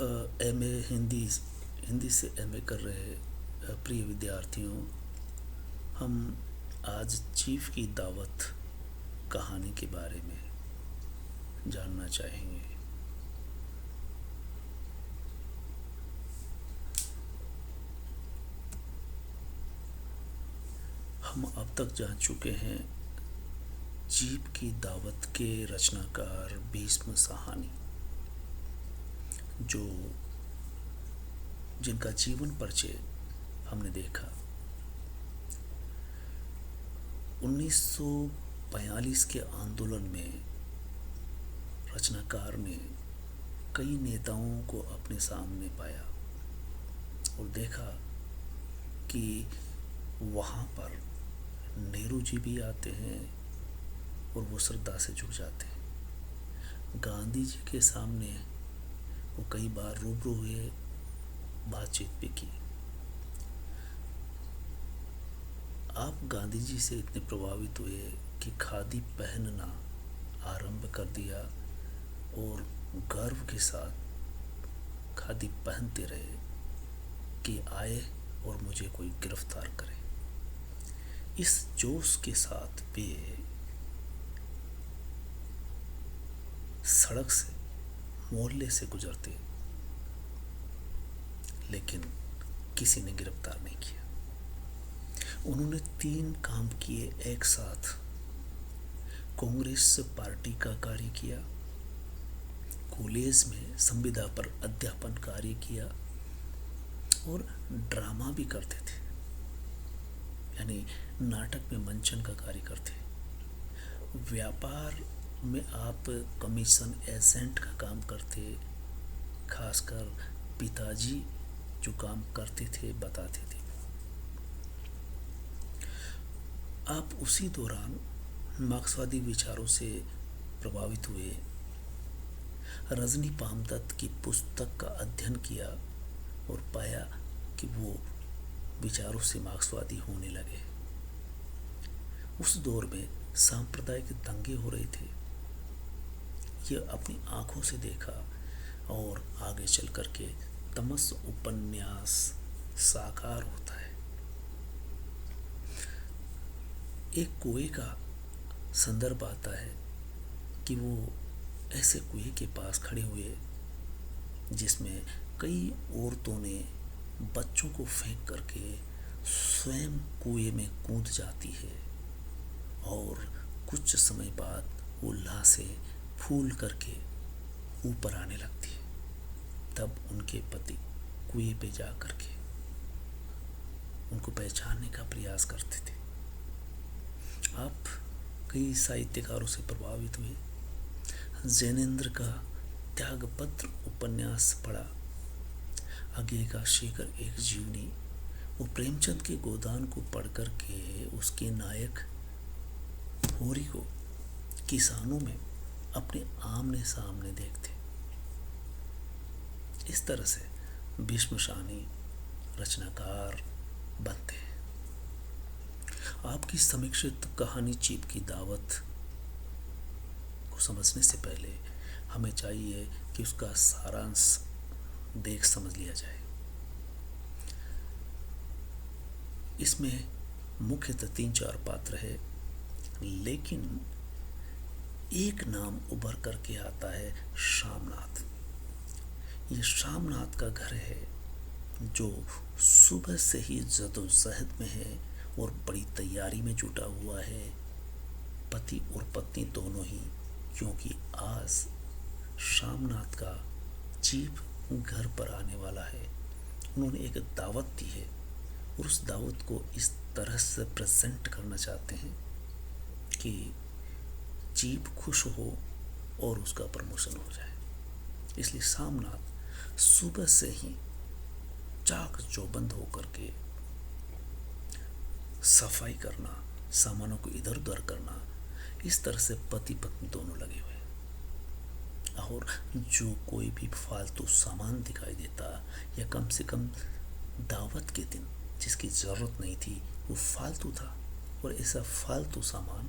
MA Hindi Hindi से MA कर रहे प्रिय विद्यार्थियों, हम आज चीफ की दावत कहानी के बारे में जानना चाहेंगे। हम अब तक जान चुके हैं चीफ की दावत के रचनाकार भीष्म साहनी, जो जिनका जीवन परिचय हमने देखा। 1942 के आंदोलन में रचनाकार ने कई नेताओं को अपने सामने पाया और देखा कि वहाँ पर नेहरू जी भी आते हैं और वो श्रद्धा से झुक जाते हैं। गांधी जी के सामने वो कई बार रूबरू हुए, बातचीत भी की। आप गांधी जी से इतने प्रभावित हुए कि खादी पहनना आरंभ कर दिया और गर्व के साथ खादी पहनते रहे कि आए और मुझे कोई गिरफ्तार करे। इस जोश के साथ वे सड़क से, मोहल्ले से गुजरते, लेकिन किसी ने गिरफ्तार नहीं किया। उन्होंने 3 काम किए एक साथ। कांग्रेस पार्टी का कार्य किया, कॉलेज में संविदा पर अध्यापन कार्य किया और ड्रामा भी करते थे, यानी नाटक में मंचन का कार्य करते। व्यापार में आप कमीशन एजेंट का काम करते, खासकर पिताजी जो काम करते थे बताते थे। आप उसी दौरान मार्क्सवादी विचारों से प्रभावित हुए, रजनी पामदत्त की पुस्तक का अध्ययन किया और पाया कि वो विचारों से मार्क्सवादी होने लगे। उस दौर में सांप्रदायिक दंगे हो रहे थे, ये अपनी आंखों से देखा और आगे चल करके तमस उपन्यास साकार होता है। एक कुएं का संदर्भ आता है कि वो ऐसे कुएं के पास खड़े हुए जिसमें कई औरतों ने बच्चों को फेंक करके स्वयं कुएं में कूद जाती है और कुछ समय बाद वो लाशें फूल करके ऊपर आने लगती है। तब उनके पति कुएं पे जा करके उनको पहचानने का प्रयास करते थे। आप कई साहित्यकारों से प्रभावित हुए। जैनेन्द्र का त्यागपत्र उपन्यास पढ़ा, आगे का शेखर एक जीवनी, वो प्रेमचंद के गोदान को पढ़ कर के उसके नायक होरी को किसानों में अपने आमने सामने देखते। इस तरह से भीष्म साहनी रचनाकार बनते हैं। आपकी समीक्षित कहानी चीफ की दावत को समझने से पहले हमें चाहिए कि उसका सारांश देख समझ लिया जाए। इसमें मुख्यतः 3-4 पात्र है, लेकिन एक नाम उभर करके आता है, शामनाथ। ये शामनाथ का घर है जो सुबह से ही जदोजहद में है और बड़ी तैयारी में जुटा हुआ है, पति और पत्नी दोनों ही, क्योंकि आज शामनाथ का चीफ घर पर आने वाला है। उन्होंने एक दावत दी है और उस दावत को इस तरह से प्रेजेंट करना चाहते हैं कि चीफ खुश हो और उसका प्रमोशन हो जाए। इसलिए शामनाथ सुबह से ही चाक चौबंद होकर के सफाई करना, सामानों को इधर उधर करना, इस तरह से पति पत्नी दोनों लगे हुए। और जो कोई भी फालतू सामान दिखाई देता या कम से कम दावत के दिन जिसकी ज़रूरत नहीं थी वो फालतू था, और ऐसा फालतू सामान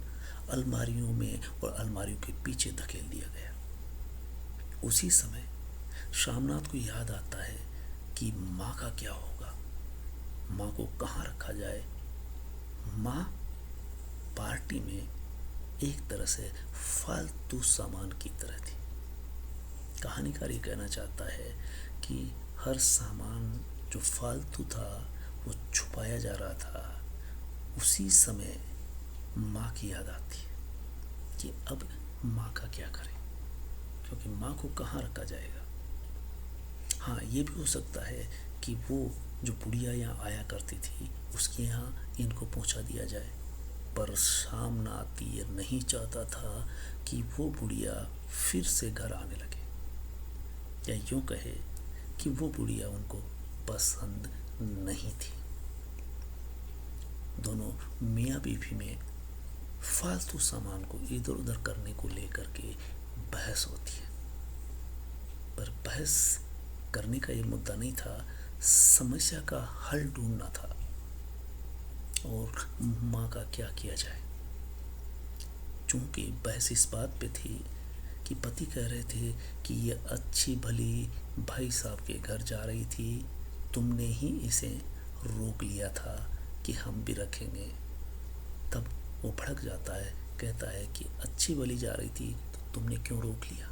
अलमारियों में और अलमारियों के पीछे धकेल दिया गया। उसी समय शामनाथ को याद आता है कि माँ का क्या होगा, माँ को कहाँ रखा जाए। माँ पार्टी में एक तरह से फालतू सामान की तरह थी। कहानीकार ये कहना चाहता है कि हर सामान जो फालतू था वो छुपाया जा रहा था। उसी समय माँ की याद आती है कि अब माँ का क्या करें, क्योंकि माँ को कहाँ रखा जाएगा। हाँ, ये भी हो सकता है कि वो जो बुढ़िया यहाँ आया करती थी उसके यहाँ इनको पहुँचा दिया जाए, पर शामनाथ ये नहीं चाहता था कि वो बुढ़िया फिर से घर आने लगे, या यूँ कहे कि वो बुढ़िया उनको पसंद नहीं थी। दोनों मियाँ बीवी में फालतू सामान को इधर उधर करने को लेकर के बहस होती है, पर बहस करने का ये मुद्दा नहीं था, समस्या का हल ढूंढना था और माँ का क्या किया जाए। चूंकि बहस इस बात पे थी कि पति कह रहे थे कि ये अच्छी भली भाई साहब के घर जा रही थी, तुमने ही इसे रोक लिया था कि हम भी रखेंगे। तब वो भड़क जाता है, कहता है कि अच्छी भली जा रही थी तो तुमने क्यों रोक लिया।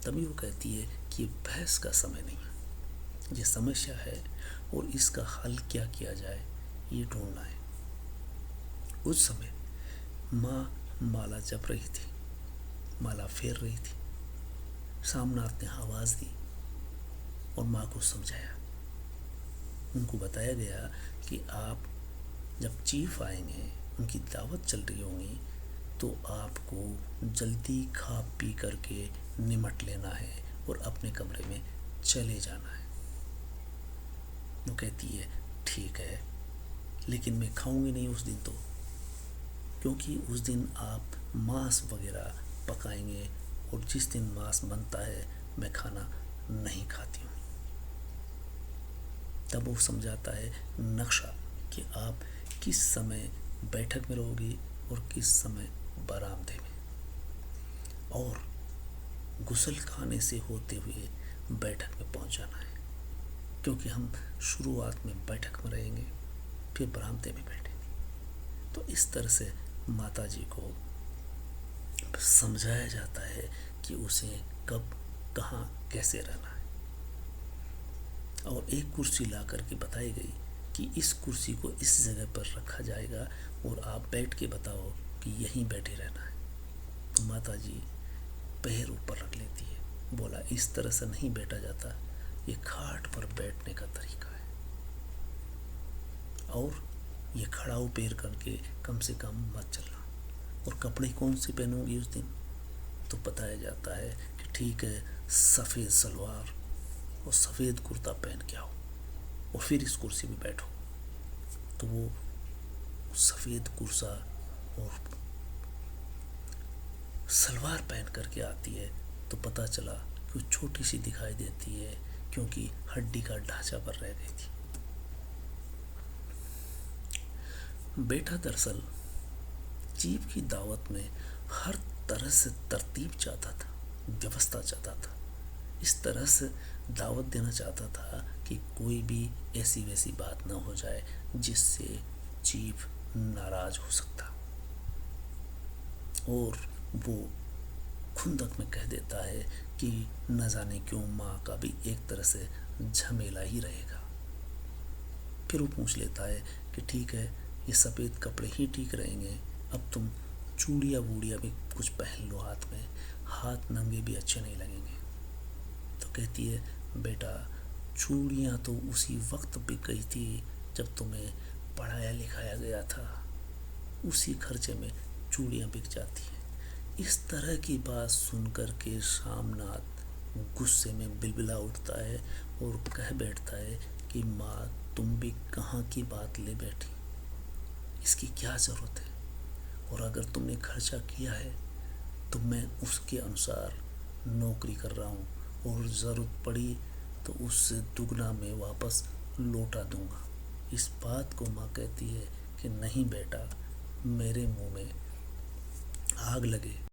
तभी वो कहती है कि ये बहस का समय नहीं है, ये समस्या है और इसका हल क्या किया जाए ये ढूंढना है। उस समय माँ माला जप रही थी, माला फेर रही थी। शामनाथ ने आवाज दी और माँ को समझाया। उनको बताया गया कि आप जब चीफ आएंगे, उनकी दावत चल रही होगी, तो आपको जल्दी खा पी करके निमट लेना है और अपने कमरे में चले जाना है। वो कहती है ठीक है, लेकिन मैं खाऊंगी नहीं उस दिन, तो क्योंकि उस दिन आप मांस वगैरह पकाएंगे और जिस दिन मांस बनता है मैं खाना नहीं खाती हूँ। तब वो समझाता है नक्शा कि आप किस समय बैठक में रहोगी और किस समय बरामदे में, और गुसल खाने से होते हुए बैठक में पहुंच जाना है, क्योंकि हम शुरुआत में बैठक में रहेंगे फिर बरामदे में बैठेंगे। तो इस तरह से माता जी को समझाया जाता है कि उसे कब कहाँ कैसे रहना है, और एक कुर्सी ला करके बताई गई कि इस कुर्सी को इस जगह पर रखा जाएगा और आप बैठ के बताओ कि यहीं बैठे रहना है। तो माता जी पैर ऊपर रख लेती है, बोला इस तरह से नहीं बैठा जाता, ये खाट पर बैठने का तरीका है, और ये खड़ा पैर करके कम से कम मत चलना। और कपड़े कौन से पहनूंगी उस दिन, तो बताया जाता है कि ठीक है, सफ़ेद सलवार और सफ़ेद कुर्ता पहन के आओ और फिर इस कुर्सी पे बैठो। तो वो सफ़ेद कुर्ता और सलवार पहन करके आती है, तो पता चला कि वो छोटी सी दिखाई देती है क्योंकि हड्डी का ढांचा पर रह गई थी। बेटा दरअसल चीफ की दावत में हर तरह से तरतीब चाहता था, व्यवस्था चाहता था, इस तरह से दावत देना चाहता था कि कोई भी ऐसी वैसी बात ना हो जाए जिससे चीफ नाराज हो सकता। और वो खुंदक में कह देता है कि न जाने क्यों माँ का भी एक तरह से झमेला ही रहेगा। फिर वो पूछ लेता है कि ठीक है, ये सफ़ेद कपड़े ही ठीक रहेंगे, अब तुम चूड़ियाँ वूड़ियाँ भी कुछ पहन लो हाथ में, हाथ नंगे भी अच्छे नहीं लगेंगे। तो कहती है बेटा चूड़ियाँ तो उसी वक्त बिक गई थी जब तुम्हें पढ़ाया लिखाया गया था, उसी खर्चे में चूड़ियाँ बिक जाती हैं। इस तरह की बात सुनकर के शामनाथ गुस्से में बिलबिला उठता है और कह बैठता है कि माँ तुम भी कहाँ की बात ले बैठी, इसकी क्या ज़रूरत है, और अगर तुमने खर्चा किया है तो मैं उसके अनुसार नौकरी कर रहा हूँ और ज़रूरत पड़ी तो उससे दुगना मैं वापस लौटा दूँगा। इस बात को माँ कहती है कि नहीं बेटा, मेरे मुंह में आग लगे